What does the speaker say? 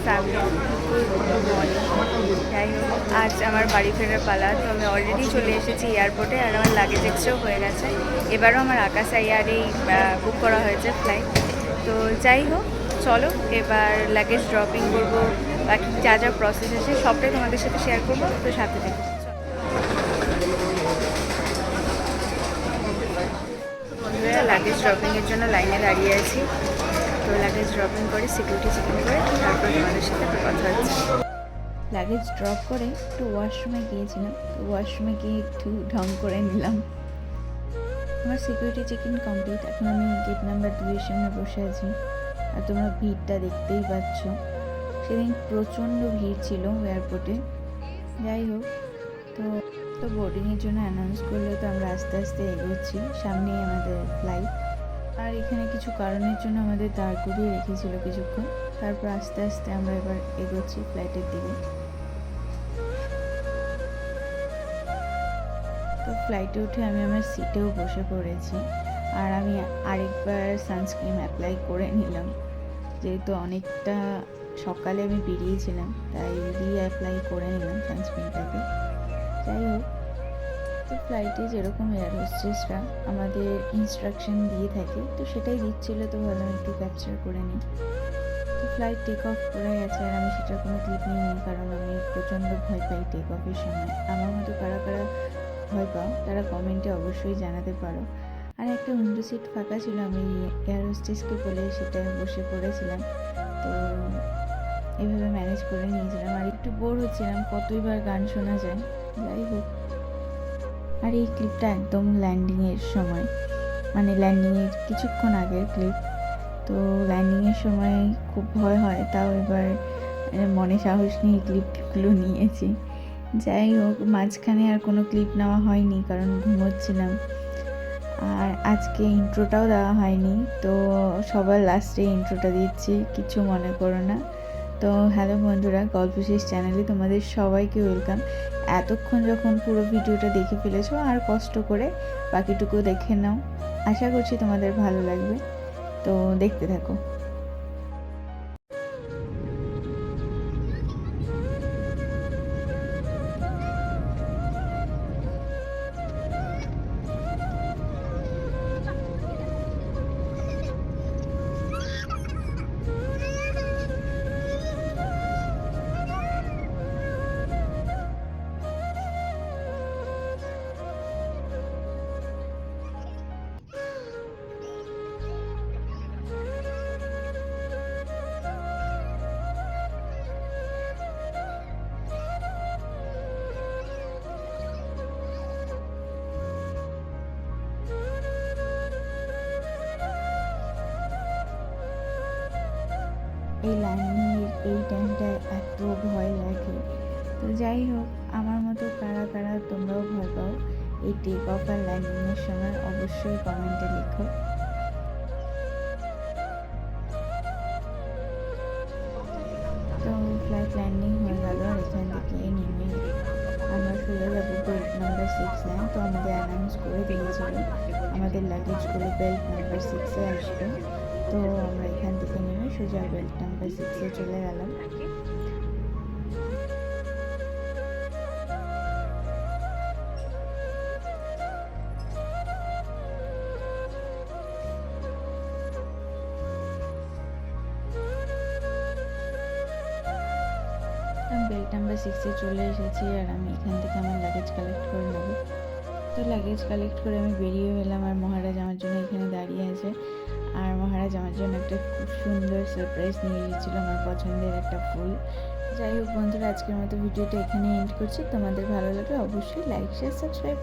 Family যাই হোক, আজ আমার বাড়ি ফেরার পালা। তো আমি অলরেডি চলে এসেছি এয়ারপোর্টে, আর আমার লাগেজ এক্সট্রাও হয়ে গেছে। এবারও আমার আকাশ এয়ারেই বুক করা হয়েছে ফ্লাইট। তো যাই হোক, চলো এবার লাগেজ ড্রপিং করবো, বাকি যা যা প্রসেস আছে সবটাই তোমাদের সাথে শেয়ার করবো, তো সাথে দেখো। বন্ধুরা, লাগেজ ড্রপিংয়ের জন্য লাইনে দাঁড়িয়ে আছি। তো লাগেজ ড্রপিং করে সিকিউরিটি চেকিং করে তারপর তোমাদের সাথে একটু কথা হচ্ছে। লাগেজ ড্রপ করে একটু ওয়াশরুমে গিয়েছিলাম, তো ওয়াশরুমে গিয়ে একটু ঢং করে নিলাম। আমার সিকিউরিটি চেকিং কমপ্লিট। এখন আমি গেট নাম্বার 2 এর সামনে বসে আছি, আর তোমরা ভিড়টা দেখতেই পাচ্ছ। সেদিন প্রচণ্ড ভিড় ছিল এয়ারপোর্টে। যাই হোক, তো বোর্ডিংয়ের জন্য অ্যানাউন্স করলে তো আমরা আস্তে আস্তে এগোচ্ছি, সামনেই আমাদের ফ্লাইট। আর এখানে কিছু কারণের জন্য আমাদের দাঁড় করিয়ে রেখেছিল কিছুক্ষণ, তারপর আস্তে আস্তে আমরা এবার এগোচ্ছি ফ্লাইটের দিকে। তো ফ্লাইটে উঠে আমি আমার সিটেও বসে পড়েছি, আর আমি আরেকবার সানস্ক্রিন অ্যাপ্লাই করে নিলাম, যেহেতু অনেকটা সকালে আমি বেরিয়েছিলাম, তাই অ্যাপ্লাই করে নিলাম সানস্ক্রিনটাকে। যাই হোক, তো ফ্লাইটে যেরকম এয়ার হোস্টেসরা আমাদের ইনস্ট্রাকশন দিয়ে থাকে, তো সেটাই দিচ্ছিল, তো ভাবলাম একটু ক্যাপচার করে নিই। তো ফ্লাইট টেক অফ করে গেছে, আর আমি সেটার কোনো ক্লিপ নিইনি, কারণ আমি প্রচণ্ড ভয় পাই টেক অফের সময়। আমার মতো কারা কারা ভয় পাও তারা কমেন্টে অবশ্যই জানাতে পারো। আর একটা উইন্ডো সিট ফাঁকা ছিল, আমি এয়ার হোস্টেসকে বলে সেটায় বসে পড়েছিলাম। তো এইভাবে ম্যানেজ করে নিয়েছিলাম, আর একটু বোর হচ্ছিলাম, কতইবার গান শোনা যায়। যাই হোক, আর এই ক্লিপটা একদম ল্যান্ডিংয়ের সময়, মানে ল্যান্ডিংয়ের কিছুক্ষণ আগের ক্লিপ। তো ল্যান্ডিংয়ের সময় খুব ভয় হয়, তাও এবার মনে সাহস নিয়ে ক্লিপগুলো নিয়েছি। যাই হোক, মাঝখানে আর কোনো ক্লিপ নেওয়া হয়নি, কারণ ঘুমোচ্ছিলাম। আর আজকে ইন্ট্রোটাও দেওয়া হয়নি, তো সবার লাস্টে ইন্ট্রোটা দিচ্ছি, কিছু মনে করো না। তো হ্যালো বন্ধুরা, গল্প শেষ চ্যানেলে তোমাদের সবাইকে ওয়েলকাম। এতক্ষণ যখন পুরো ভিডিওটা দেখে ফেলেছো, আর কষ্ট করে বাকিটুকু দেখে নাও, আশা করছি তোমাদের ভালো লাগবে। তো দেখতে থাকো। এই ল্যান্ডিংয়ের এই টাইমটায় এত ভয় লাগে। তো যাই হোক, আমার মতো কারা কারা তোমরাও ভয় পাও এই টেক অফ আর ল্যান্ডিংয়ের সময়, অবশ্যই কমেন্টে লেখো। তো ফ্লাইট ল্যান্ডিং হয়ে গেল, আর এখান থেকে নেমে আমরা সোজা যাবো বেল্ট নাম্বার 6-এ। তো আমাদের অ্যানাউন্স করে দিয়েছিল আমাদের লাগেজগুলো বেল্ট নাম্বার 6-এ আসবে। তো আমরা এখান থেকে নেমে সোজা বেল্ট নাম্বার 6-এ চলে গেলাম। বেল্ট নাম্বার 6-এ চলে এসেছি, আর আমি এখান থেকে আমার লাগেজ কালেক্ট করে নেব। তো লাগেজ কালেক্ট করে আমি বেরিয়ে এলাম, আর মহারাজ আমার জন্য এখানে দাঁড়িয়ে আছে। আর মহারাজ আমার জন্য একটা খুব সুন্দর সারপ্রাইজ নিয়ে এসেছিলো, আমার পছন্দের একটা ফুল। যাই হোক বন্ধুরা, আজকের মতো ভিডিওটা এখানে এন্ড করছি। তোমাদের ভালো লাগলে অবশ্যই লাইক, শেয়ার, সাবস্ক্রাইব